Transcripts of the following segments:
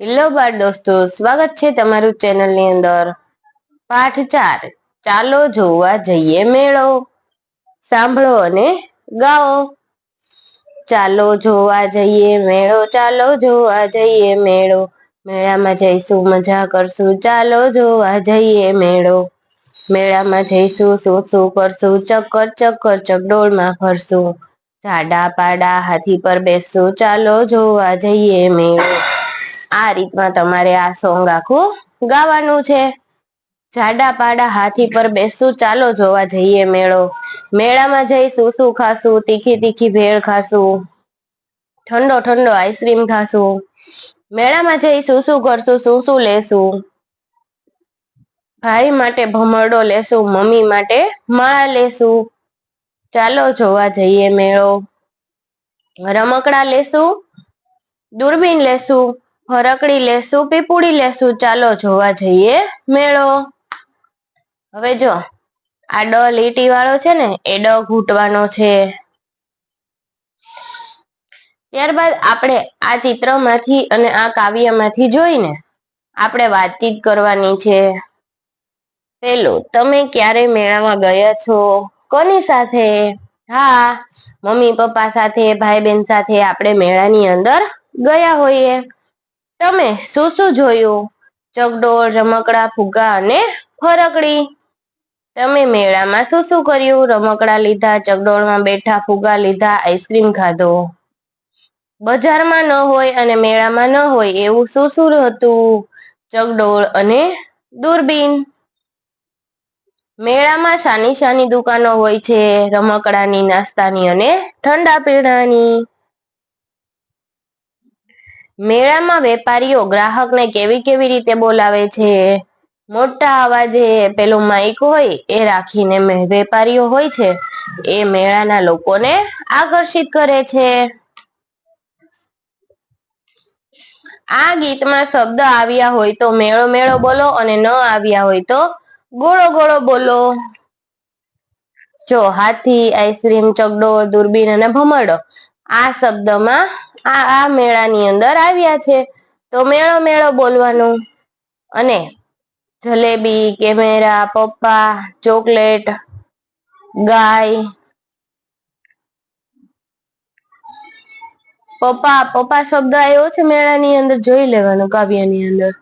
Hello બાળ દોસ્તો, સ્વાગત છે તમારું ચેનલ ની અંદર। પાઠ 4 ચાલો જોવા જઈએ મેળો। સાંભળો અને ગાઓ। ચાલો જોવા જઈએ મેળો, ચાલો જોવા જઈએ મેળો, મેળામાં જઈશું મજા કરશું, ચાલો જોવા જઈએ મેળો, મેળામાં જઈશું શું શું કરશું, ચક્કર ચક્કર ચકડોળમાં ફરશું, જાડા પાડા હાથી પર બેસશું, ચાલો જોવા જઈએ મેળો। આ રીતમાં તમારે આ સોંગ આખું ગાવાનું છે। જાડા પાડા હાથી પર બેસશું, ચાલો જોવા જઈએ મેળો, મેળામાં જઈશું શું ખાશું, તીખી તીખી ભેળ ખાશું, ઠંડો ઠંડો આઈસ્ક્રીમ ખાશું, મેળામાં જઈશું શું કરશું, શું શું લેશું, ભાઈ માટે ભમરડો લેશું, મમ્મી માટે માળા લેશું, ચાલો જોવા જઈએ મેળો, રમકડા લેશું, દૂરબીન લેશું, ફરકડી લેશું, પીપુડી લેશું, ચાલો જોવા જઈએ મેળો। હવે જો આ ડ લીટી વાળો છે ને એ ડ ઘૂંટવાનો છે। ત્યારબાદ આપણે આ ચિત્રમાંથી અને આ કાવ્યમાંથી જોઈને આપણે વાતચીત કરવાની છે। પેલું, તમે ક્યારે મેળામાં ગયા છો, કોની સાથે? હા, મમ્મી પપ્પા સાથે, ભાઈ બહેન સાથે આપણે મેળાની અંદર ગયા હોઈએ। તમે શું શું જોયું? ચકડોળ, રમકડા, ફુગ્ગા અને ફરકડી। તમે મેળામાં શું શું કર્યું? રમકડા લીધા, ચકડોળમાં બેઠા, ફુગ્ગા લીધા, આઈસ્ક્રીમ ખાધો। બજારમાં ન હોય અને મેળામાં ન હોય એવું શું શું હતું? ચકડોળ અને દૂરબીન। મેળામાં શાની શાની દુકાનો હોય છે? રમકડાની, નાસ્તાની અને ઠંડા પીણાની। મેળામાં વેપારીઓ ગ્રાહકને કેવી કેવી રીતે બોલાવે છે? મોટા અવાજે પેલું માઈક હોય એ રાખીને વેપારીઓ હોય છે એ મેળાના લોકોને આકર્ષિત કરે છે। આ ગીતમાં શબ્દ આવ્યા હોય તો મેળો મેળો બોલો અને ન આવ્યા હોય તો ગોળો ગોળો બોલો। જો હાથી, આઈસ્ક્રીમ, ચકડોળ, દૂરબીન અને ભમરડો આ શબ્દમાં આ મેળાની અંદર આવ્યા છે તો મેળો મેળો બોલવાનું। અને જલેબી, કેમેરા, પપ્પા, ચોકલેટ, ગાય, પપ્પા પપ્પા શબ્દ આવ્યો છે મેળાની અંદર, જોઈ લેવાનું કાવ્યની અંદર।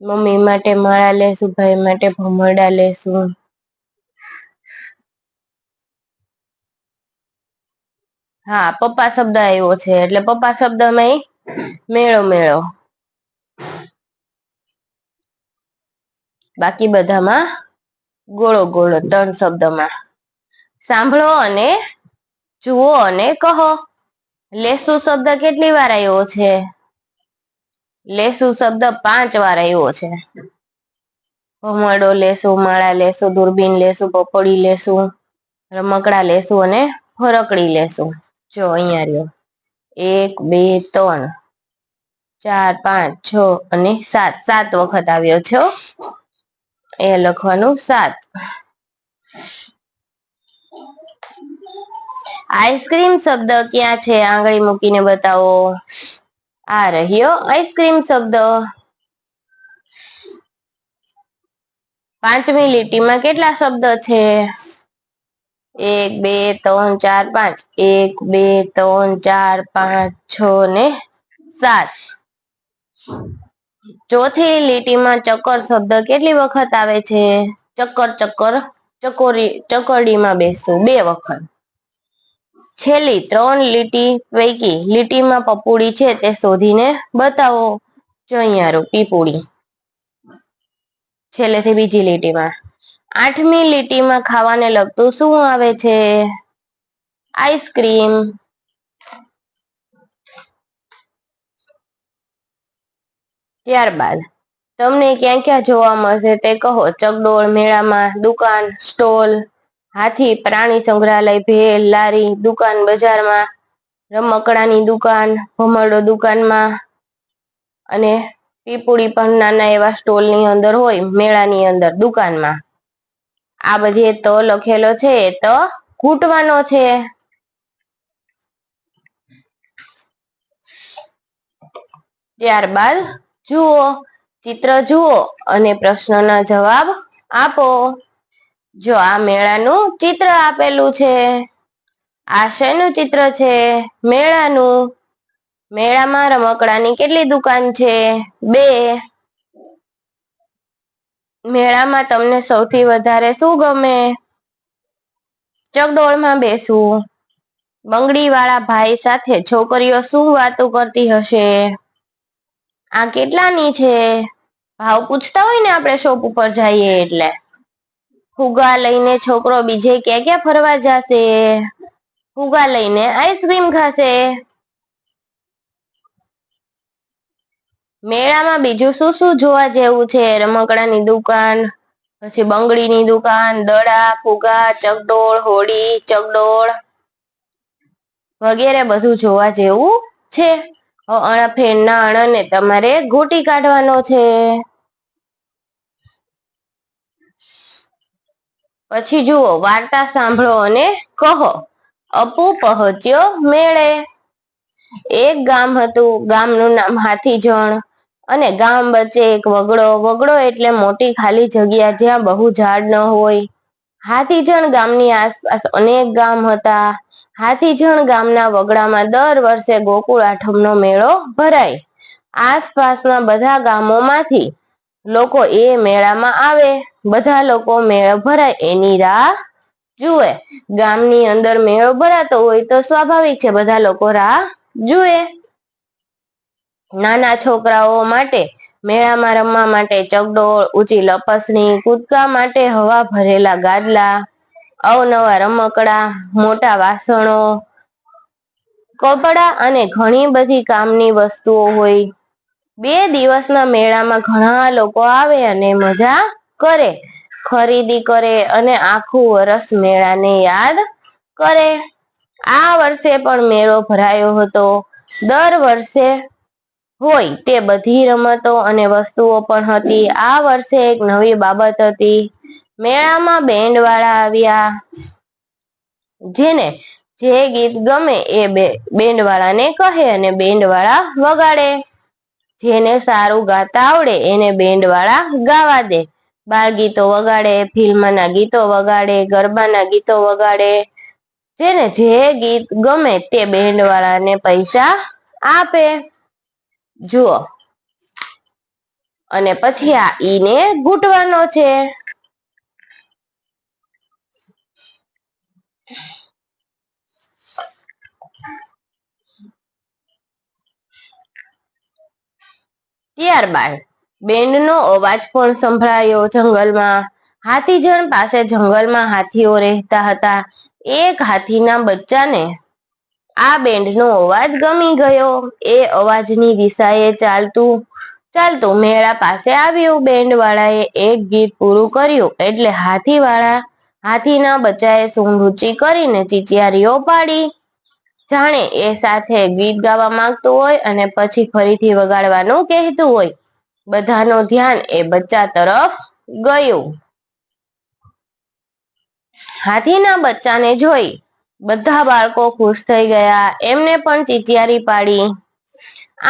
મમ્મી માટે માળા લેશું, ભાઈ માટે ભમરડા લેશું। હા, પપ્પા શબ્દ આવ્યો છે એટલે પપ્પા શબ્દમાં મેળો મેળો, બાકી બધામાં ગોળો ગોળો 3 શબ્દમાં। સાંભળો અને જુઓ અને કહો। લેશું શબ્દ કેટલી વાર આવ્યો છે? લેશું શબ્દ 5 વાર આવ્યો છે। ભમરડો લેશું, માળા લેશું, દૂરબીન લેશું, પપડી લેશું, રમકડા લેશું અને ફરકડી લેશું। જો અહીંયા રહ્યો 1 2 3 4 5 6 અને 7 7 વખત આવ્યો છે એ લખવાનું 7। આઈસ્ક્રીમ શબ્દ ક્યાં છે? આંગળી મૂકીને બતાવો। આ રહ્યો આઈસ્ક્રીમ શબ્દ। 5મી લીટીમાં કેટલા શબ્દ છે? 1 2 3 4 5 1 2 3 4 5 6 ને 7। ચોથી લીટીમાં ચક્કર શબ્દ કેટલી વખત આવે છે? ચક્કર ચક્કર ચકોરડીમાં બેસવું 2 વખત। છેલ્લી 3 લીટી પૈકી લીટીમાં પપુડી છે તે શોધીને બતાવો। જો અહીંયા પીપુડી છેલ્લેથી બીજી લીટીમાં। 8મી લીટીમાં ખાવાને લગતું શું આવે છે? આઈસ્ક્રીમ। ત્યારબાદ તમને ક્યાં ક્યાં જોવા મળશે તે કહો। ચકડોળ મેળામાં, દુકાન સ્ટોલ, હાથી પ્રાણી સંગ્રહાલય, ભેલ લારી, દુકાન બજારમાં, રમકડાની દુકાન, ભમરડો દુકાનમાં અને પીપુડી પણ નાના એવા સ્ટોલ ની અંદર હોય મેળાની અંદર દુકાનમાં। આ બધી તો લખેલો છે તો ઘૂંટવાનો છે। ત્યારબાદ જુઓ, ચિત્ર જુઓ અને પ્રશ્નના જવાબ આપો. જો આ મેળાનું ચિત્ર આપેલું છે. આ શેનું ચિત્ર છે? મેળાનું. મેળામાં રમકડાની કેટલી દુકાન છે? 2. મેળામાં તમને સૌથી વધારે શું ગમે? ચકડોળમાં બેસવું. બંગડી વાળા ભાઈ સાથે છોકરીઓ શું વાતો કરતી હશે? આ કેટલાની છે? ભાવ પૂછતા હોય ને આપણે શોપ ઉપર જઈએ એટલે. ફુગા લઈને છોકરો બીજે ક્યાં ક્યાં ફરવા જશે? ફુગા લઈને આઈસ્ક્રીમ ખાશે. મેળામાં બીજું શું શું જોવા જેવું છે? રમકડાની દુકાન, પછી બંગડીની દુકાન, દડા, ફુગા, ચકડોળ, હોડી, ચકડોળ વગેરે બધું જોવા જેવું છે. અણફેરના અણને તમારે ગોટી કાઢવાનો છે. પછી જુઓ, વાર્તા સાંભળો અને કહો. અપુ પહોંચ્યો મેળે. એક ગામ હતું. ગામનું નામ હાથીજણ અને ગામ વચ્ચે એક વગડો. વગડો એટલે મોટી ખાલી જગ્યા જ્યાં બહુ ઝાડ ન હોય. હાથીજણ ગામની આસપાસ અનેક ગામ હતા. હાથીજણ ગામના વગડામાં દર વર્ષે ગોકુળ આઠમનો મેળો ભરાય. આસપાસના બધા ગામોમાંથી લોકો એ મેળામાં આવે. બધા લોકો મેળો ભરાય એની રાહ જુએ. ગામની અંદર મેળો ભરાતો હોય તો સ્વાભાવિક છે બધા લોકો રાહ જુએ. નાના છોકરાઓ માટે મેળામાં રમવા માટે ચકડોળ, ઊંચી લપસણી, કૂદકા માટે હવા ભરેલા ગાદલા, અવનવા રમકડા, મોટા વાસણો, કપડા અને ઘણી બધી કામની વસ્તુઓ હોય. 2 દિવસના મેળામાં ઘણા લોકો આવે અને મજા કરે, ખરીદી કરે અને આખું વરસ મેળાને યાદ કરે. આ વર્ષે પણ મેળો ભરાયો હતો. દર વર્ષે હોય તે બધી રમતો અને વસ્તુઓ પણ હતી. આ વર્ષે એક નવી બાબત હતી. મેળામાં બેન્ડ વાળા આવ્યા. જેને જે ગીત ગમે એ બેન્ડ વાળાને કહે અને બેન્ડ વાળા વગાડે. જેને સારું ગાતા આવડે એને બેન્ડ વાળા ગાવા દે. બાળ ગીતો વગાડે, ફિલ્મના ગીતો વગાડે, ગરબાના ગીતો વગાડે. જેને જે ગીત ગમે તે બેન્ડ વાળાને પૈસા આપે. જુઓ, અને પછી આ ઈને ઘૂંટવાનો છે. ત્યારબાદ બેન્ડનો અવાજ પણ સંભળાયો જંગલમાં. હાથીજણ પાસે જંગલમાં હાથીઓ રહેતા હતા. એક હાથીના બચ્ચાને આ બેન્ડનો અવાજ ગમી ગયો. એ અવાજની દિશાએ ચાલતું મેળા પાસે આવ્યું. બેન્ડ વાળાએ એક ગીત પૂરું કર્યું એટલે હાથીના બચ્ચાએ સૂંઢ ઊંચી કરીને ચીચિયારીઓ પાડી. જાણે એ સાથે ગીત ગાવા માંગતું હોય અને પછી ફરીથી વગાડવાનું કહેતું હોય. બધાનું ધ્યાન એ બચ્ચા તરફ ગયું. હાથીના બચ્ચાને જોઈ બધા બાળકો ખુશ થઈ ગયા. એમને પણ ચીચિયારી પાડી.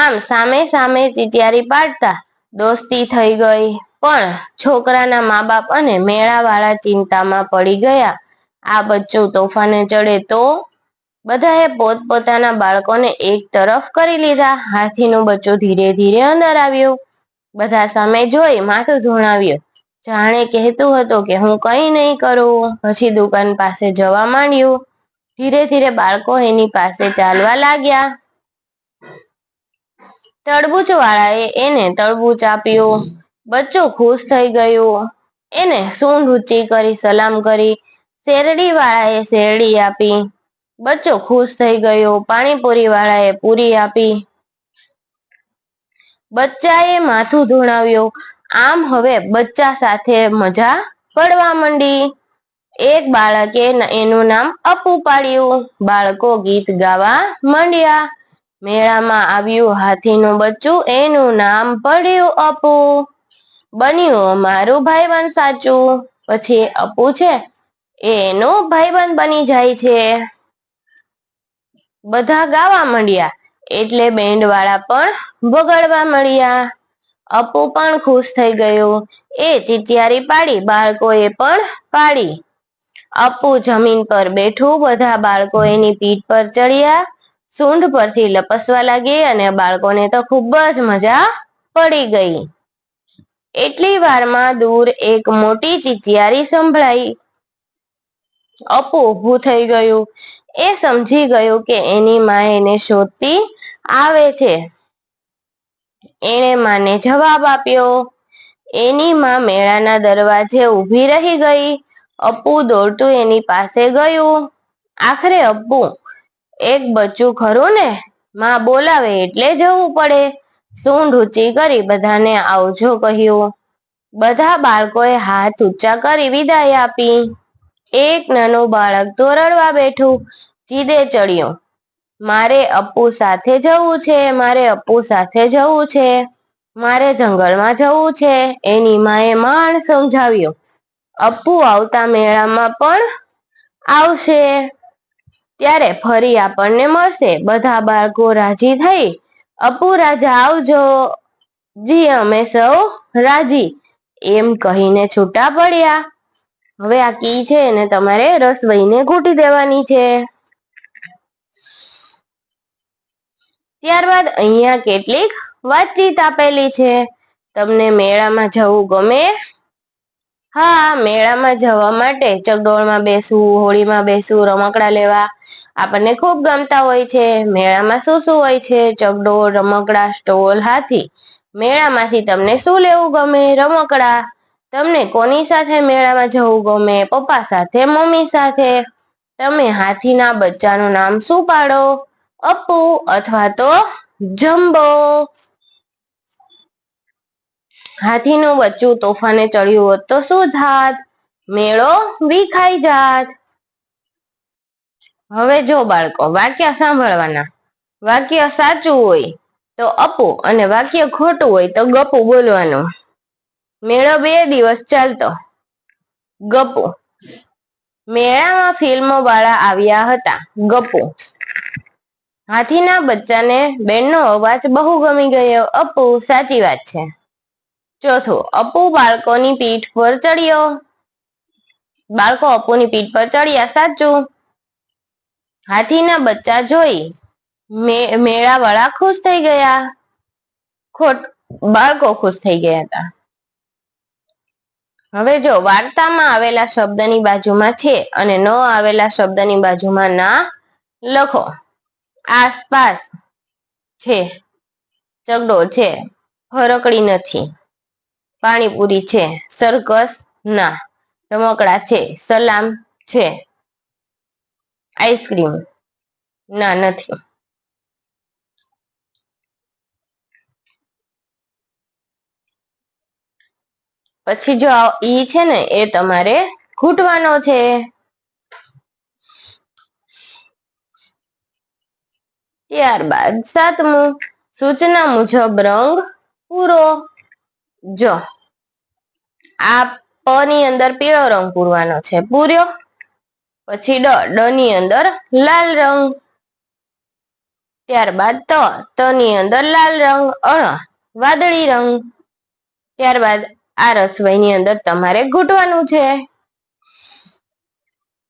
આમ સામે સામે ચીચિયારી પાડતા દોસ્તી થઈ ગઈ. પણ છોકરાના મા બાપ અને મેળા વાળા ચિંતામાં પડી ગયા. આ બચ્ચું તોફાને ચડે તો? બધાએ પોતપોતાના બાળકોને એક તરફ કરી લીધા. હાથીનું બચ્ચું ધીરે ધીરે અંદર આવ્યું. બધા સામે જોઈ માથું ધુણાવ્યું. જાણે કહેતું હતું કે હું કંઈ નહીં કરું. પછી દુકાન પાસે જવા માંડ્યું. ધીરે ધીરે બાળકો એની પાસે ચાલવા લાગ્યા. તરબૂચ વાળાએ એને તરબૂચ આપ્યું. બચ્ચું ખુશ થઈ ગયું. એને સૂંઢ ઊંચી કરી સલામ કરી. શેરડી વાળાએ શેરડી આપી. બચ્ચો ખુશ થઈ ગયો. પાણીપુરી વાળાએ પૂરી આપી. બચ્ચાએ માથું ધુણાવ્યું. આમ હવે બચ્ચા સાથે મજા પડવા માંડી. એક બાળકે એનું નામ અપુ પાડ્યું. બાળકો ગીત ગાવા માંડ્યા. મેળામાં આવ્યું હાથીનું બચ્ચું, એનું નામ પડ્યું અપુ. બન્યું અમારું ભાઈબંધ સાચું. પછી અપુ છે એનો ભાઈબંધ બની જાય છે. બધા ગાવા માંડ્યા. એટલે બેન્ડ વાળા પણ વગાડવા મળ્યા. અપુ પણ ખુશ થઈ ગયો. એ ચીચિયારી પાડી, બાળકોએ પણ પાડી. અપુ જમીન પર બેઠું, બધા બાળકો એની પીઠ પર ચડ્યા, સૂંઢ પરથી લપસવા લાગી અને બાળકોને તો ખૂબ જ મજા પડી ગઈ. એટલી વારમાં દૂર એક મોટી ચીચિયારી સંભળાઈ. અપુ ઊભું થઈ ગયું. એ સમજી ગયું કે એની માં એને શોધતી આવે છે. એણે માને જવાબ આપ્યો. એની માં મેળાના દરવાજે ઊભી રહી ગઈ. અપુ દોડતું એની પાસે ગયું. આખરે અપુ, એક બચ્ચું ખરું ને, માં બોલાવે એટલે જવું પડે. સૂંઢ ઊંચી કરી બધાને આવજો કહ્યું. બધા બાળકોએ હાથ ઊંચા કરી વિદાય આપી. એક નાનું બાળક તો રડવા બેઠું, જીદે ચડ્યું. મારે અપુ સાથે જવું છે, મારે અપુ સાથે જવું છે, મારે જંગલમાં જવું છે. એની માએ માંડ સમજાવ્યું, અપુ આવતા મેળામાં પણ આવશે, ત્યારે ફરી આપણને મળશે. બધા બાળકો રાજી થઈ, અપુ રાજા આવજો. જી અમે સૌ રાજી, એમ કહીને છૂટા પડ્યા. હવે આ કી છે એને તમારે રસવઈને ઘૂંટી દેવાની છે. ત્યારબાદ અહીંયા કેટલીક વાતચીત આપેલી છે. તમને મેળામાં જવું ગમે? હા, મેળામાં જવા માટે ચકડોળમાં બેસવું, હોળીમાં બેસવું, રમકડા લેવા આપણને ખૂબ ગમતા હોય છે. મેળામાં શું શું હોય છે? ચકડોળ, રમકડા, સ્ટોલ, હાથી. મેળામાંથી તમને શું લેવું ગમે? રમકડા. તમને કોની સાથે મેળામાં જવું ગમે? પપ્પા સાથે, મમ્મી સાથે. તમે હાથીના બચ્ચાનું નામ શું પાડો? અપુ અથવા તો જંબો. હાથીનું બચ્ચું તોફાને ચડ્યું હોત તો શું થાત? મેળો વિખાઈ જાત. હવે જો બાળકો, વાક્ય સાંભળવાના. વાક્ય સાચું હોય તો અપુ અને વાક્ય ખોટું હોય તો ગપુ બોલવાનું. મેળો 2 દિવસ ચાલતો. ગપુ. મેળામાં ફિલ્મો વાળા આવ્યા હતા. ગપુ. હાથીના બચ્ચાને બેનનો અવાજ બહુ ગમી ગયો. અપુ. સાચી વાત છે. ચોથું, અપુ બાળકોની પીઠ પર ચડ્યો. બાળકો અપુની પીઠ પર ચડ્યા. સાચું. હાથીના બચ્ચા જોઈ મેળા વાળા ખુશ થઈ ગયા. બાળકો ખુશ થઈ ગયા હતા. હવે જો વાર્તામાં આવેલા શબ્દની બાજુમાં છે અને ન આવેલા શબ્દની બાજુમાં ના લખો. આસપાસ છે, ચકડોળ છે, ફરકડી નથી, પાણીપુરી છે, સર્કસ ના, રમકડા છે, સલામ છે, આઈસ્ક્રીમ ના નથી. પછી જો ઈ છે ને એ તમારે ઘૂંટવાનો છે. ત્યારબાદ 7મું, સૂચના મુજબ રંગ પૂરો. જો આ પ ની અંદર પીળો રંગ પૂરવાનો છે, પૂર્યો. પછી ડ ની અંદર લાલ રંગ. ત્યારબાદ ત ની અંદર લાલ રંગ, વાદળી રંગ. ત્યારબાદ આ રસવઈની અંદર તમારે ઘૂંટવાનું છે.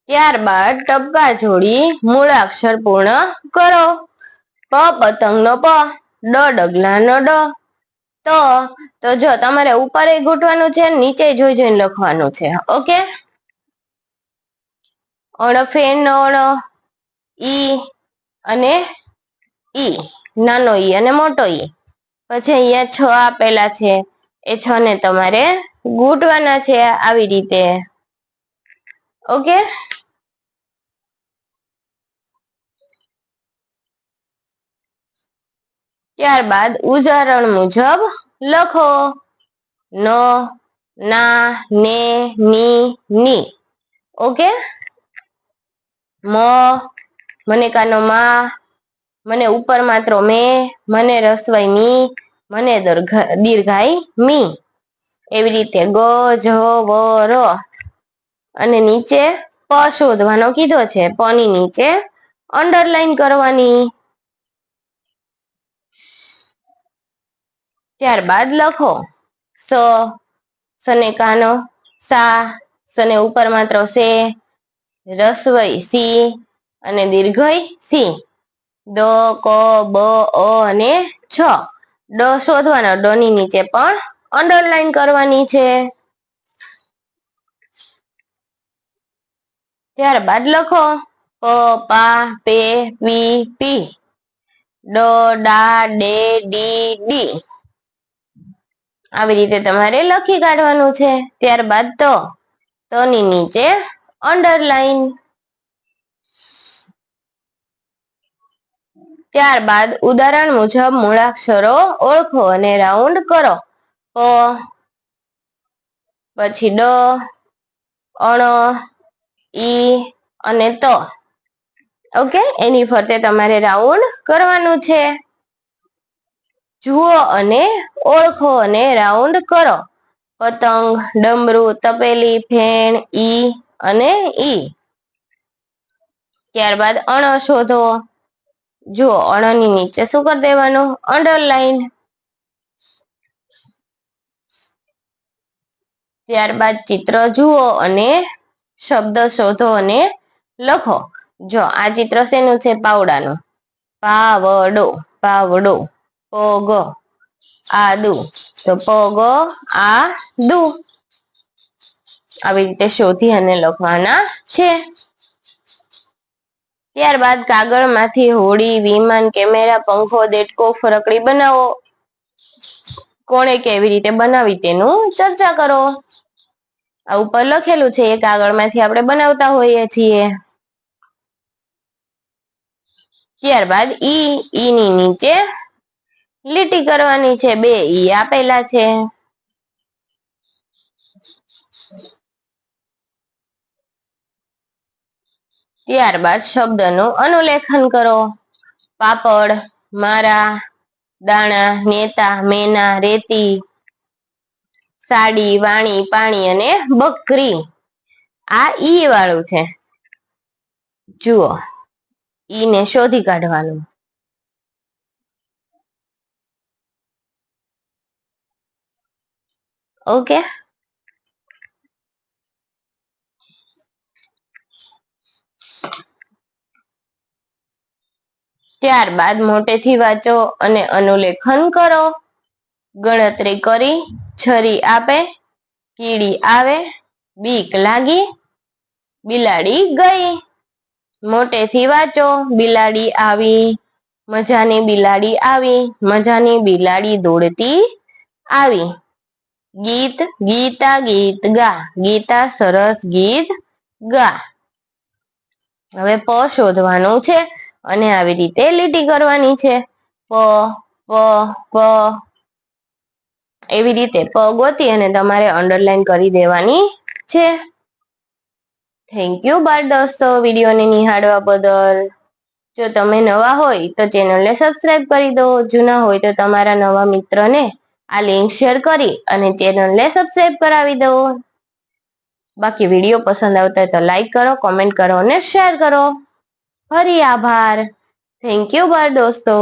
ત્યારબાદ ટપકા જોડી મૂળાક્ષર પૂર્ણ કરો. પ પતંગનો પ, ડ ડગલાનો ડ. તો જો તમારે ઉપર ઘૂંટવાનું છે, નીચે જોઈ જોઈને લખવાનું છે. ઓકે. ફેન નો ણ, ઈ અને ઈ, નાનો ઈ અને મોટો ઈ. પછી અહીંયા 6 આપેલા છે, એ 6 ને તમારે ઘૂંટવાના છે આવી રીતે. ઓકે. ત્યારબાદ ઉદાહરણ મુજબ લખો. ન, ના, ને, ની, ની. ઓકે. મને કાનો માં, મને ઉપર માત્ર મે, મને રસવાઈ મી, મને દીર્ઘાઈ મી. એવી રીતે ગ, જ, વ, ર. અને નીચે પ શોધવાનો કીધો છે. પ ની નીચે અંડરલાઈન કરવાની. ત્યારબાદ લખો સને કાનો સા, સને ઉપર માત્ર સે, રસવઈ સી અને દીર્ઘઈ સી, દ ક બ અ અને છ. ડ શોધવાનો, ડ ની નીચે પણ અંડરલાઈન કરવાની છે. ત્યારબાદ લખો પ પા પે પી પી, ડ ડા ડે ડી ડી. આવી રીતે તમારે લખી કાઢવાનું છે. ત્યારબાદ તો ની નીચે અંડરલાઈન. ત્યારબાદ ઉદાહરણ મુજબ મૂળાક્ષરો ઓળખો અને રાઉન્ડ કરો. પ, પછી ડ, અણ, ઈ અને ત. ઓકે, એની ફરતે તમારે રાઉન્ડ કરવાનું છે. જુઓ અને ઓળખો અને રાઉન્ડ કરો. પતંગ, ડમરું, તપેલી, ફેણ, ઈ અને ઈ. ત્યારબાદ અણ શોધો. જુઓ, અણ ની નીચે શું કરી દેવાનું? અંડરલાઈન. ત્યારબાદ ચિત્ર જુઓ અને શબ્દ શોધો અને લખો. જો આ ચિત્ર શેનું છે? પાવડાનું. પાવડો, પાવડો. પગ, આદુ, તો પગ આદુ. આવી રીતે શોધી અને લખવાના છે. ત્યારબાદ કાગળમાંથી હોડી, વિમાન, કેમેરા, પંખો, દેડકો, ફરકડી બનાવો. કોણે કેવી રીતે બનાવી તેનું ચર્ચા કરો. આ ઉપર લખેલું છે એ કાગળમાંથી આપણે બનાવતા હોઈએ છીએ. ત્યારબાદ ઈ ની નીચે લીટી કરવાની છે. 2 ઈ આપેલા છે. ત્યારબાદ શબ્દનું અનુલેખન કરો. પાપડ, મારા, દાણા, નેતા, મેના, રેતી, સાડી, વાણી, પાણી અને બકરી. આ ઈ વાળું છે. જુઓ, ઈ ને શોધી કાઢવાનું. ઓકે. ત્યારબાદ મોટેથી વાંચો અને અનુલેખન કરો. ગણતરી કરી, છરી આપે, કીડી આવે, બીક લાગી, બિલાડી ગઈ. મોટેથી વાંચો. બિલાડી આવી, મજાની બિલાડી આવી, મજાની બિલાડી દોડતી આવી. ગીત, ગીતા ગીત ગા, ગીતા સરસ ગીત ગા. હવે પ શોધવાનું છે અને આવી રીતે લીટી કરવાની છે. પ પ પ. એવી રીતે પ ગોતી અને તમારે અંડરલાઈન કરી દેવાની છે. થેન્ક યુ બાળ દોસ્તો, વિડીયોને નિહાળવા બદલ. જો તમે નવા હોય તો ચેનલને સબસ્ક્રાઇબ કરી દો. જૂના હોય તો તમારા નવા મિત્રને આ લિંક શેર કરી અને ચેનલને સબસ્ક્રાઇબ કરાવી દો. બાકી વિડીયો પસંદ આવતા હોય તો લાઈક કરો, કોમેન્ટ કરો અને શેર કરો. ફરી આભાર. થેન્ક યુ બાળ દોસ્તો.